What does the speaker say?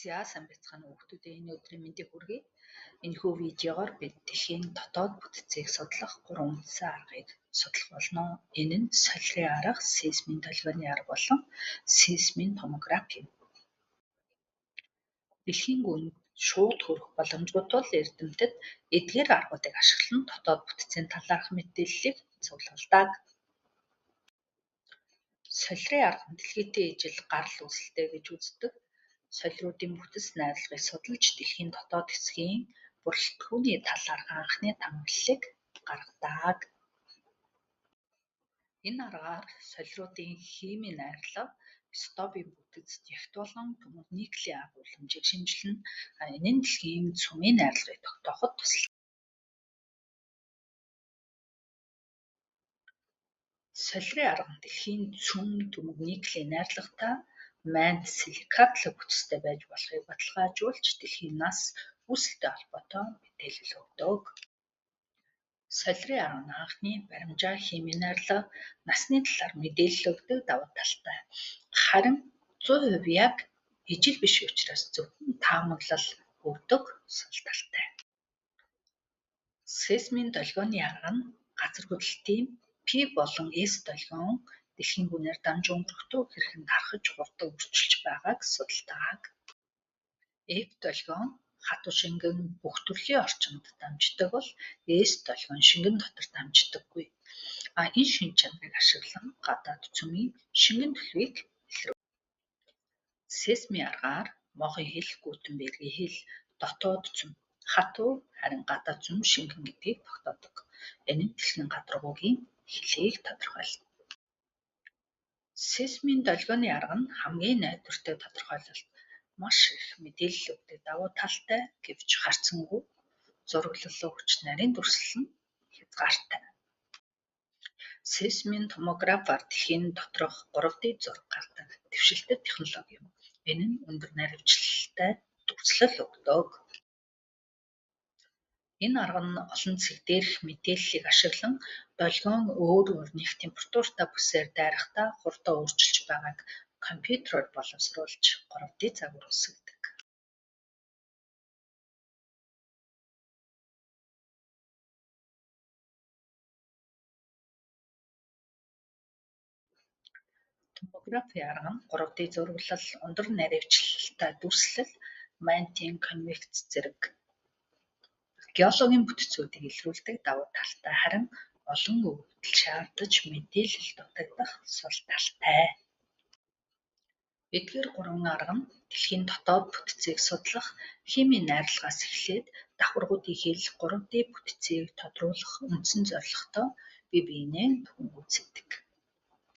За сайн байцгаана уу хүүхдүүдээ, энэ өдрийн мэндийг хүргэе. Энэхүү видеогоор бид дэлхийн дотоод бүтцийг судлах 3 үндсэн аргыг судлах болно. Энэ нь солирын арга, сейсмийн долгионы арга болон сейсмийн томограф юм. Дэлхийн гүнд шууд хүрэх боломжгүй тул эрдэмтэд эдгээр аргуудыг ашиглан дотоод бүтцийн талаарх мэдээллийг цуглуулдаг. Солирын арга нь дэлхийдээ ижил гарал үүсэлтэй гэж үздэг. Солируудын бүтэц найрлагыг судалж дэлхийн дотоод хэсгийн бүрэлдэхүүний талаарх анхны таамаглалыг гаргадаг. Энэ аргаар солируудын химийн найрлага, изотопын бүтэц, ягт болон төмөр никелийн агуулмжийг шинжилнэ. Энэ нь дэлхийн цөмийн найрлагыг тогтооход тусалдаг. Солирын арга нь дэлхийн цөм төмөр никелийн найрлагатай манд силикатлы бүтэцтэй байж болохыг баталгаажуулж дэлхийн нас үүсэлтэй холбоотой мэдээлэл өгдөг. Солирын арга нь анхны баримжаа химийн найрлага, насны талаар мэдээлэл өгдөг давуу талтай. Харин 100% яг ижил биш учраас зөвхөн таамаглал өгдөг сул талтай. Сейсмийн долгионы арга нь газар хөдлөлтийн P болон S долгион дэлхийн гүнээр дамжин өнгөрөхдөө хэрхэн тархаж хурдан өөрчилж байгааг судалдаг. F долгион хатуу шингэн бүх төрлийн орчинд дамждаг бол S долгион шингэн дотор дамждаггүй. Энэ шинж чанарыг ашиглан гадаад цөмийн шингэн төлөвийг илрүүдэг. Сейсмийн аргаар мохын хил, Гутенбергийн хил, дотоод цөм хатуу, харин гадаад цөм шингэн гэдгийг тогтоодог. Энэ нь дэлхийн гадаргуугийн хилийг тодорхойлдог. Сейсмийн долгионы арга нь хамгийн найдвартай тодорхойлолт маш их мэдээлэл өгдөг давуу талтай гэвч харьцангуй зураглалын хүч нарийн дүрслэл нь хязгаартай. Сейсмийн томографаар дэлхийн доторх 3D зураг гардаг дэвшилтэт технологи юм. Энэ нь өндөр наривчлалтай дүрслэл өгдөг. Энэ арга нь олон цэг дээрх мэдээллийг ашиглан долгион өөр нэг температуртай бүсээр дайрахдаа хурдан өөрчилж байгааг компьютероор боловсруулж 3D загвар үүсгэдэг. Томографийн арга нь 3D зураглал, өндөр наривчлалтай дүрслэл, мантийн конвекц зэрэг геологийн бүтэцүүдийг илрүүлдэг давуу талтай, харин олон өвдөл шаардаж мэдээлэл дутагдах сул талтай. Эдгээр 3 арга нь дэлхийн дотоод бүтцийг судлах химийн найрлагаас эхлээд давхаргуудын хил 3D бүтцийг тодруулах үндсэн зорилготой бие биенээ түн үздэг.